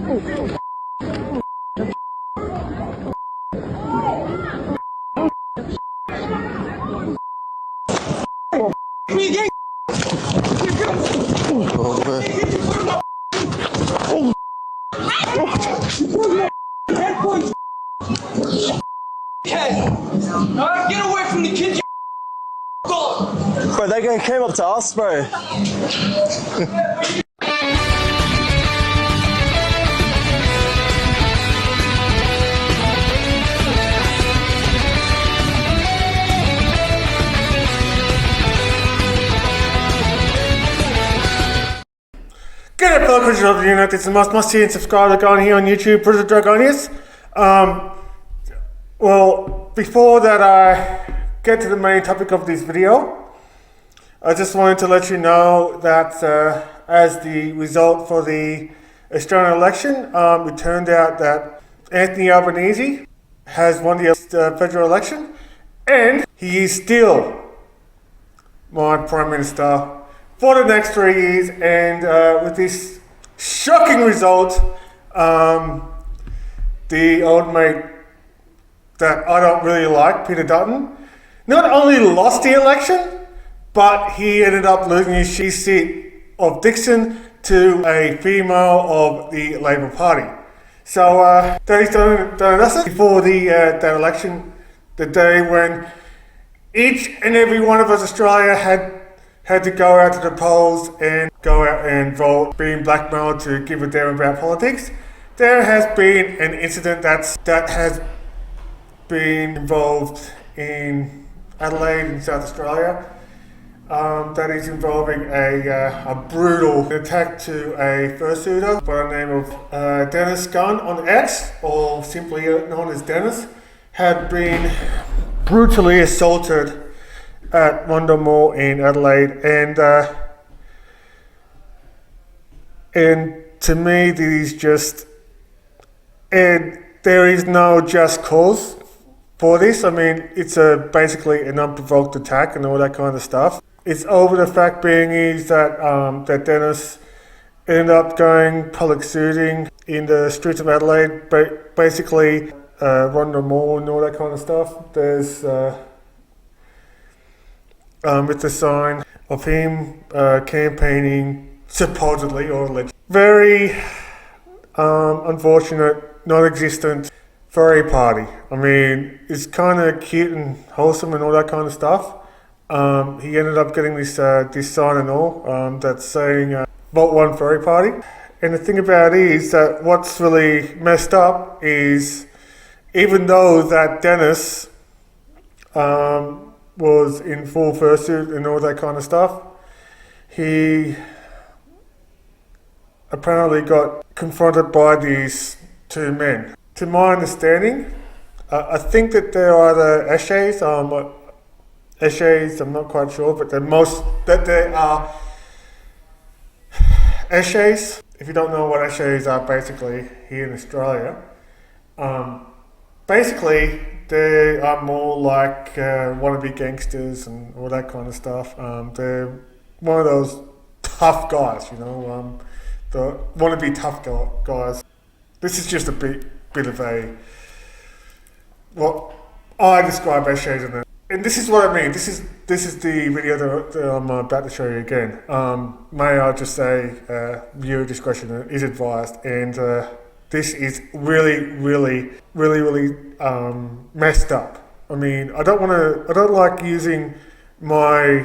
Get away from the kids, Bro, they came up to us, bro. G'day fellow creatures of the internet, it's the must see and subscribe to here on YouTube, Bruzo Dragonius. Well, before that I get to the main topic of this video, I just wanted to let you know that as the result for the Australian election, it turned out that Anthony Albanese has won the federal election, and he is still my Prime Minister for the next 3 years. And with this shocking result, the old mate that I don't really like, Peter Dutton, not only lost the election, but he ended up losing his seat of Dixon to a female of the Labor Party. So that he's done and dusted before that election, the day when each and every one of us Australia had to go out to the polls and go out and vote, being blackmailed to give a damn about politics. There has been an incident that has been involved in Adelaide in South Australia, that is involving a brutal attack to a fursuiter by the name of Dennis Gunn on X, or simply known as Dennis, had been brutally assaulted at Wonder Mall in Adelaide, and to me this is just, and there is no just cause for this. I mean, it's basically an unprovoked attack and all that kind of stuff. It's over the fact being is that that Dennis ended up going public suiting in the streets of Adelaide, but basically Wonder Mall and all that kind of stuff. There's with the sign of him campaigning supposedly or allegedly. Very unfortunate, non-existent furry party. I mean, it's kind of cute and wholesome and all that kind of stuff. He ended up getting this sign and all that's saying Vote 1 Furry Party. And the thing about it is that what's really messed up is, even though that Dennis was in full fursuit and all that kind of stuff, he apparently got confronted by these two men. To my understanding, I think that they are the Eshays, I'm not quite sure, but they are Eshays. If you don't know what Eshays are, basically here in Australia, basically they are more like wannabe gangsters and all that kind of stuff. They're one of those tough guys, you know, the wannabe tough guys. This is just a bit of a, what I describe Eshays in it. And this is what I mean. This is the video that I'm about to show you again. May I just say, viewer discretion is advised, and this is really messed up. I mean, I don't like using my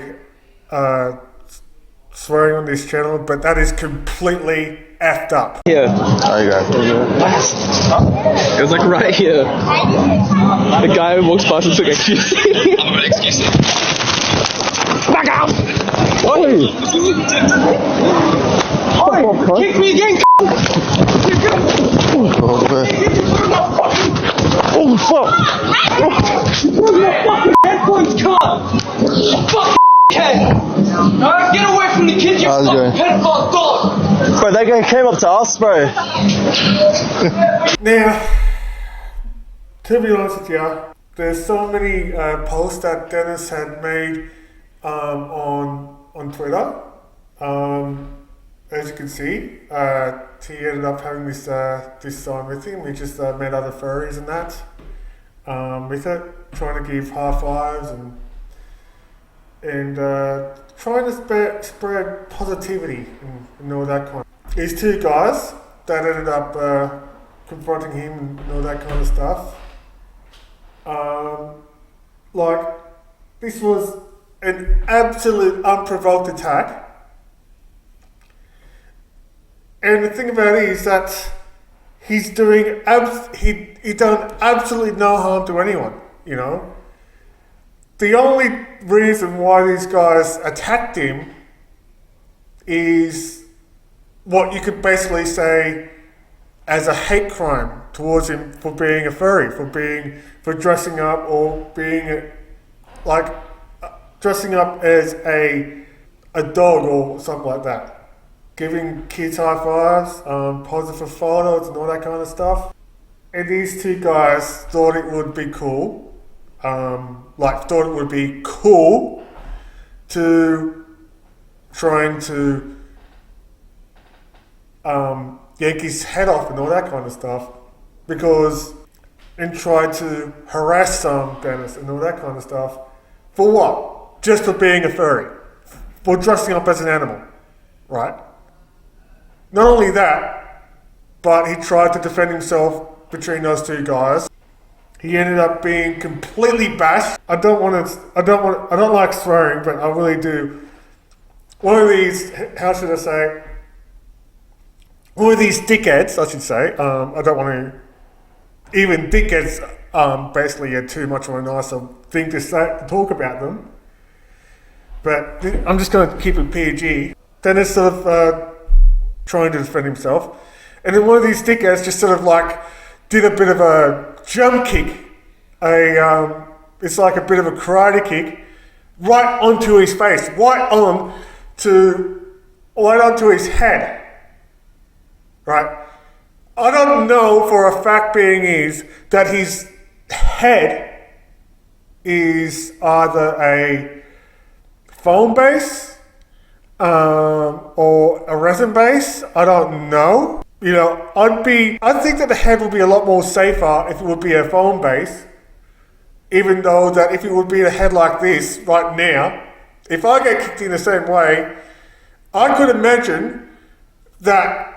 swearing on this channel, but that is completely effed up. Here. There you go. It was like right here. The guy who walks past and took excuse. I'm an excuse. Back out! Oi! Oi! Kick me again! Oh fuck! headphones, cunt! Fuck head! Alright, get away from the kids, you fucking pedophile dog! Bro, they came up to us, bro. Now, to be honest with you, there's so many posts that Dennis had made on Twitter. As you can see, he ended up having this sign with him. We just met other furries and that with it, trying to give high fives and trying to spread positivity and all that kind of. These two guys that ended up confronting him and all that kind of stuff. Like, this was an absolute unprovoked attack. And the thing about it is that he's doing he done absolutely no harm to anyone, you know. The only reason why these guys attacked him is what you could basically say as a hate crime towards him for being a furry, for dressing up or being dressing up as a dog or something like that. Giving kids high fives, posing for photos and all that kind of stuff. And these two guys thought it would be cool, to trying to yank his head off and all that kind of stuff, and try to harass Dennis and all that kind of stuff. For what? Just for being a furry. For dressing up as an animal, right? Not only that, but he tried to defend himself between those two guys. He ended up being completely bashed. I don't like swearing, but I really do. One of these, how should I say? One of these dickheads, I should say. I don't want to, even dickheads, basically are too much of a nicer thing to talk about them. But I'm just going to keep it PG. Dennis sort of trying to defend himself, and then one of these dickheads just sort of like did a bit of a jump kick, it's like a bit of a karate kick, right onto his face, right onto his head. Right? I don't know for a fact being is that his head is either a foam base or a resin base. I don't know. You know, I think that the head would be a lot more safer if it would be a foam base, even though that if it would be a head like this right now, if I get kicked in the same way, I could imagine that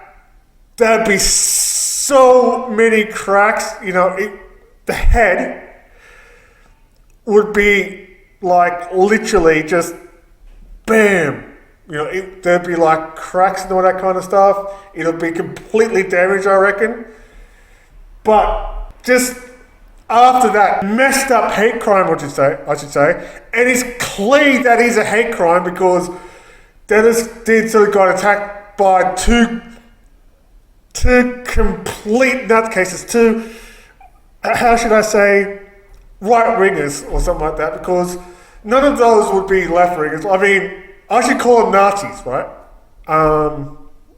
there'd be so many cracks, you know, the head would be like literally just bam. You know, there'd be like cracks and all that kind of stuff. It'll be completely damaged, I reckon. But just after that messed up hate crime, I should say, and it's clear that is a hate crime because Dennis did sort of got attacked by two complete nutcases, two, how should I say, right-wingers or something like that, because none of those would be left-wingers. I mean, I should call them Nazis, right?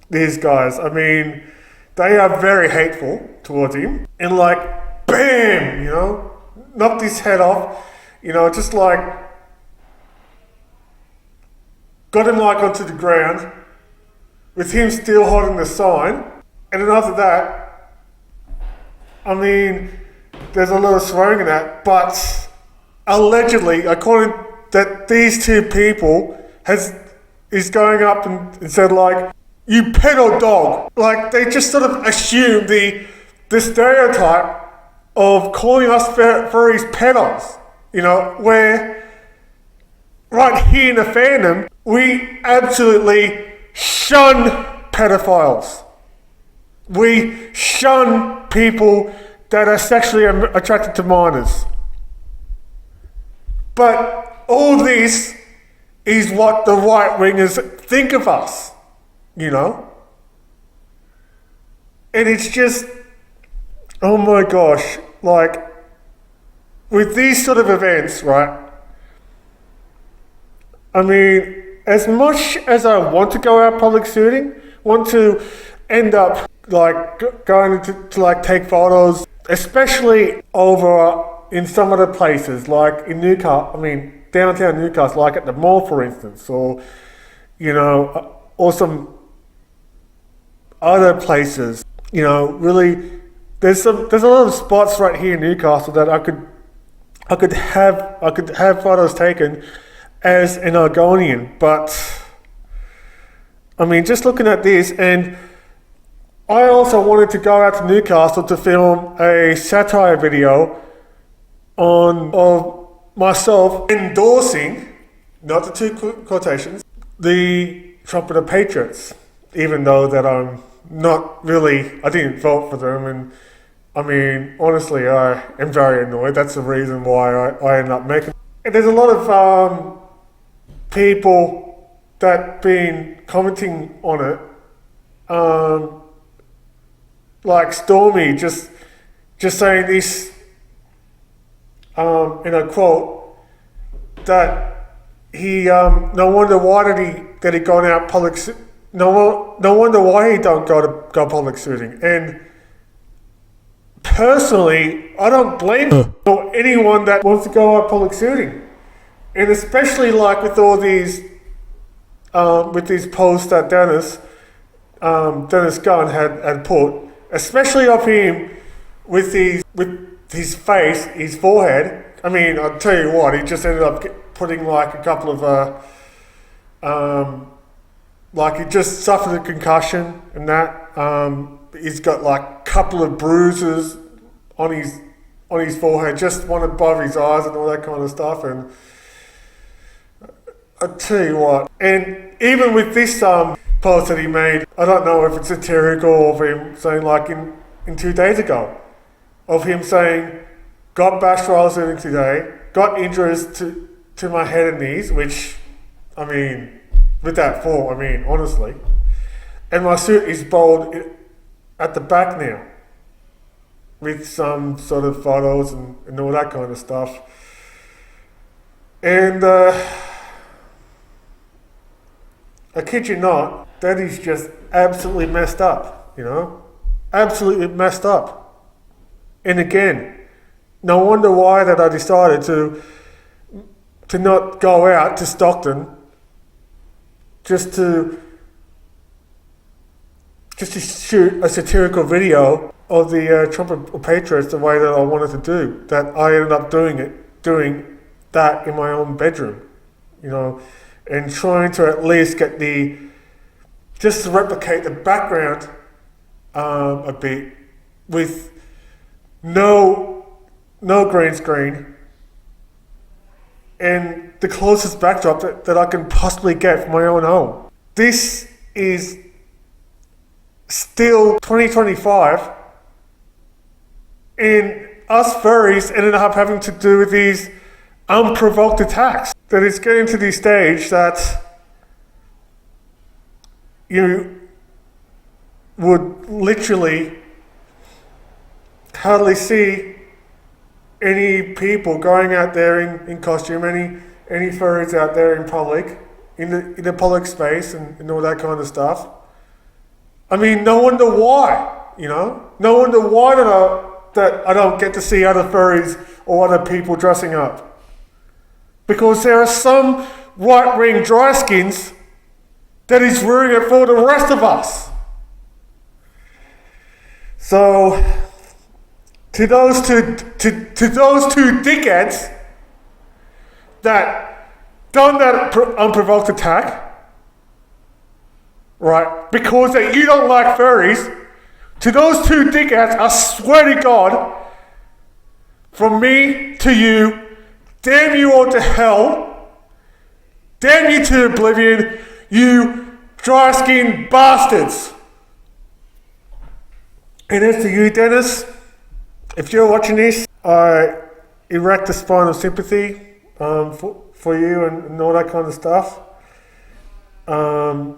These guys, I mean, they are very hateful towards him. And like, bam, you know, knocked his head off, you know, just like, got him like onto the ground, with him still holding the sign. And then after that, I mean, there's a lot of swearing in that, but allegedly, according that these two people is going up and said like, you pedo dog. Like, they just sort of assume the stereotype of calling us furries pedos, you know, where right here in the fandom, we absolutely shun pedophiles. We shun people that are sexually attracted to minors. But all this is what the right-wingers think of us, you know? And it's just, oh my gosh, like, with these sort of events, right? I mean, as much as I want to go out public shooting, want to end up, like, going to like, take photos, especially over in some other places, like in Newcastle, I mean, downtown Newcastle, like at the mall, for instance, or, you know, or some other places. You know, really, there's a lot of spots right here in Newcastle that I could have photos taken as an Argonian, but I mean, just looking at this, and I also wanted to go out to Newcastle to film a satire video of myself endorsing, not the two quotations, the Trumpeter Patriots, even though that I'm not really, I didn't vote for them, and I mean, honestly, I am very annoyed. That's the reason why I ended up making it. And there's a lot of people that been commenting on it, like Stormy, just saying this, in a quote, that he, no wonder why that he gone out public, no wonder why he don't go public suiting. And personally, I don't blame anyone that wants to go out public suiting, and especially like with all these, with these posts that Dennis Gunn had put, especially of him with his face, his forehead. I mean, I'll tell you what, he just ended up putting like a couple of, like he just suffered a concussion and that. He's got like a couple of bruises on his forehead, just one above his eyes and all that kind of stuff. And I tell you what, and even with this post that he made, I don't know if it's satirical of him saying like in 2 days ago, of him saying, got bashed while I was living today, got injuries to my head and knees, which, I mean, with that fall, I mean, honestly, and my suit is bald at the back now, with some sort of photos and all that kind of stuff. And I kid you not, that is just absolutely messed up, you know? Absolutely messed up. And again, no wonder why that I decided to not go out to Stockton just to shoot a satirical video of the Trump Patriots the way that I wanted to do. That I ended up doing that in my own bedroom, you know, and trying to at least get just to replicate the background a bit with no green screen and the closest backdrop that I can possibly get from my own home. This is still 2025, and us furries ended up having to do with these unprovoked attacks. That it's getting to the stage that you would literally hardly see any people going out there in costume, any furries out there in public, in the public space and all that kind of stuff. I mean, no wonder why, you know? No wonder why that I don't get to see other furries or other people dressing up. Because there are some right-wing dry skins that is ruining it for the rest of us. So, to those two dickheads that done that unprovoked attack, right, because that you don't like furries, to those two dickheads, I swear to God, from me to you, damn you all to hell, damn you to oblivion, you dry-skinned bastards. And as to you, Dennis, if you're watching this, I erect a spine of sympathy for you and all that kind of stuff. I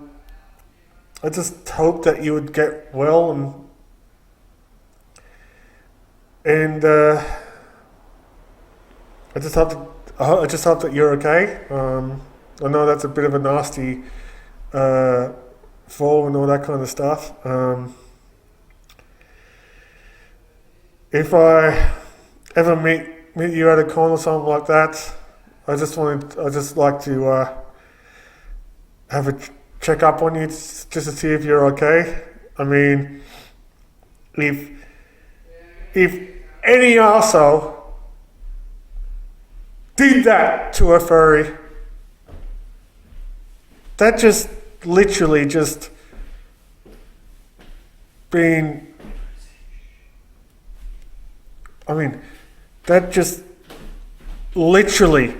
just hope that you would get well and I just hope that you're okay. I know that's a bit of a nasty fall and all that kind of stuff. If I ever meet you at a con or something like that, I just like to have a check up on you just to see if you're okay. I mean, if any arsehole did that to a furry, that just literally just being, I mean, that just literally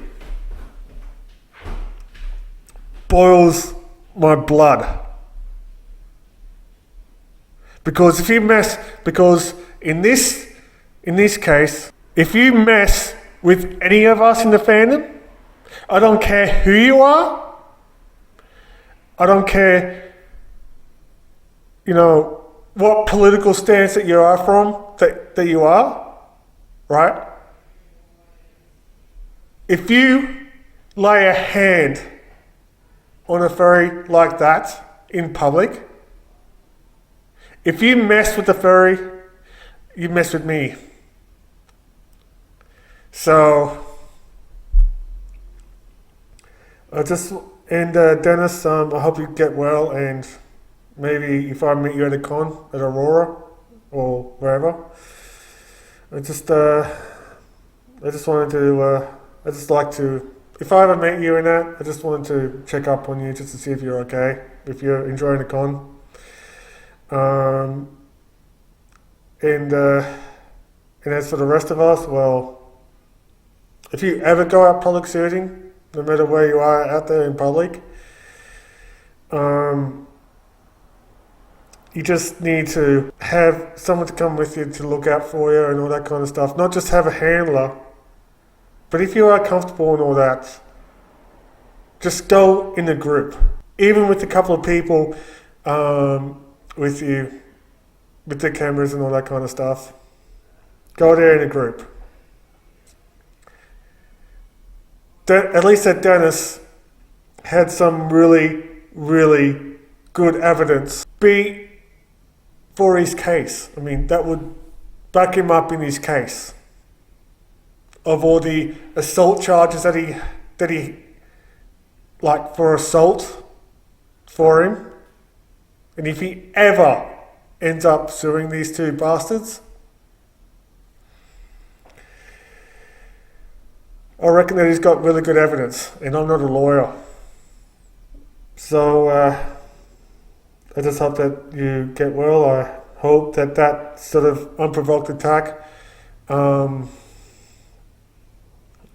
boils my blood. Because if you mess, because in this case, if you mess with any of us in the fandom, I don't care who you are, I don't care, you know, what political stance that you are from, that you are, right? If you lay a hand on a furry like that in public, if you mess with the furry, you mess with me. So, Dennis, I hope you get well, and maybe if I meet you at a con at Aurora or wherever, I just like to, if I ever meet you in that, I just wanted to check up on you just to see if you're okay, if you're enjoying the con. And as for the rest of us, well, if you ever go out public suiting, no matter where you are out there in public, you just need to have someone to come with you to look out for you and all that kind of stuff. Not just have a handler, but if you are comfortable and all that, just go in a group. Even with a couple of people with you, with the cameras and all that kind of stuff. Go there in a group. At least that Dennis had some really, really good evidence for his case. I mean, that would back him up in his case of all the assault charges that he like for assault for him. And if he ever ends up suing these two bastards, I reckon that he's got really good evidence, and I'm not a lawyer. So I just hope that you get well. I hope that that sort of unprovoked attack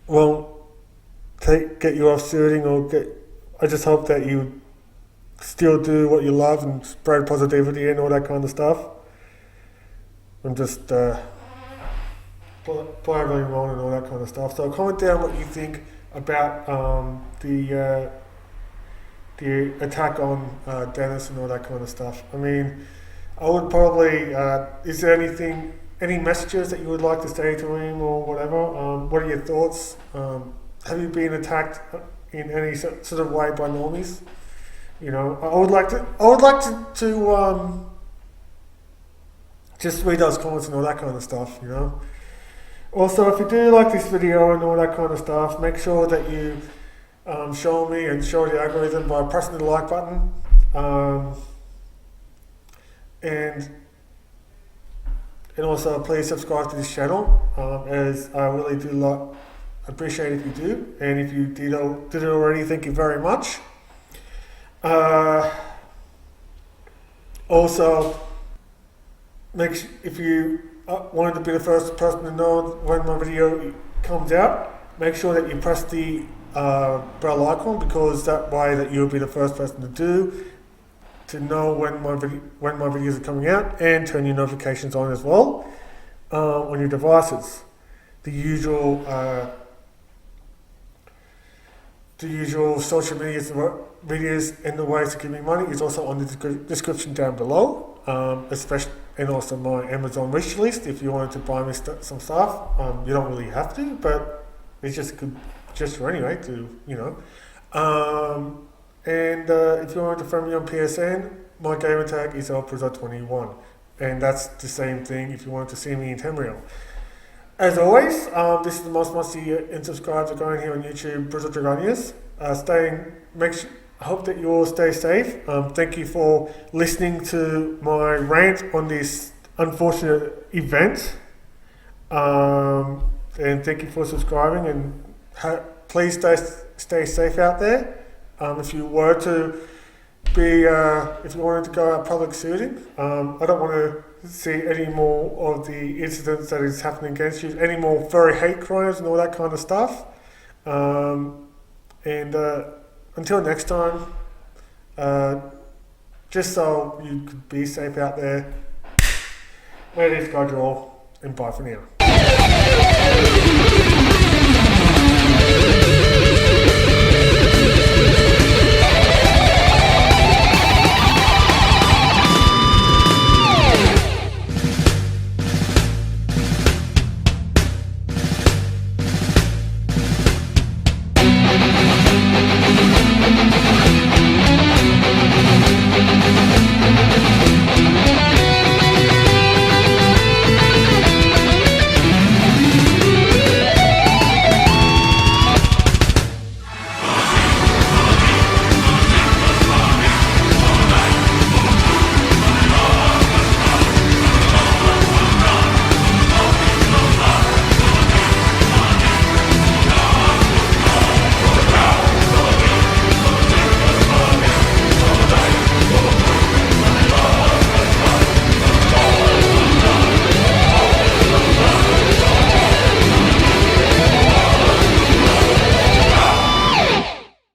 won't get you off suiting, I just hope that you still do what you love and spread positivity and all that kind of stuff. And just play everything wrong and all that kind of stuff. So comment down what you think about the attack on Dennis and all that kind of stuff. I mean, I would probably, is there any messages that you would like to say to him or whatever? What are your thoughts? Have you been attacked in any sort of way by normies? You know, I would like to just read those comments and all that kind of stuff, you know. Also, if you do like this video and all that kind of stuff, make sure that you show me and show the algorithm by pressing the like button. And also please subscribe to this channel, as I really do appreciate if you do. And if you did it already, thank you very much. Also, if you wanted to be the first person to know when my video comes out, make sure that you press the bell icon, because that way that you'll be the first person to know when my videos are coming out, and turn your notifications on as well on your devices. The usual social videos and the ways to give me money is also on the description down below, especially, and also my Amazon wish list if you wanted to buy me some stuff. You don't really have to, but it's just a good gesture anyway to, you know. And if you want to friend me on PSN, my gamer tag is Bruzo21, and that's the same thing if you want to see me in Tamriel. As always, this is the most must-see and subscribe to going here on YouTube, Bruzo Dragonius. I hope that you all stay safe. Thank you for listening to my rant on this unfortunate event. And thank you for subscribing, and please stay safe out there. If you were to be, if you wanted to go out public shooting, I don't want to see any more of the incidents that is happening against you, any more furry hate crimes and all that kind of stuff. Until next time, just so you could be safe out there, may this God you all, and bye for now.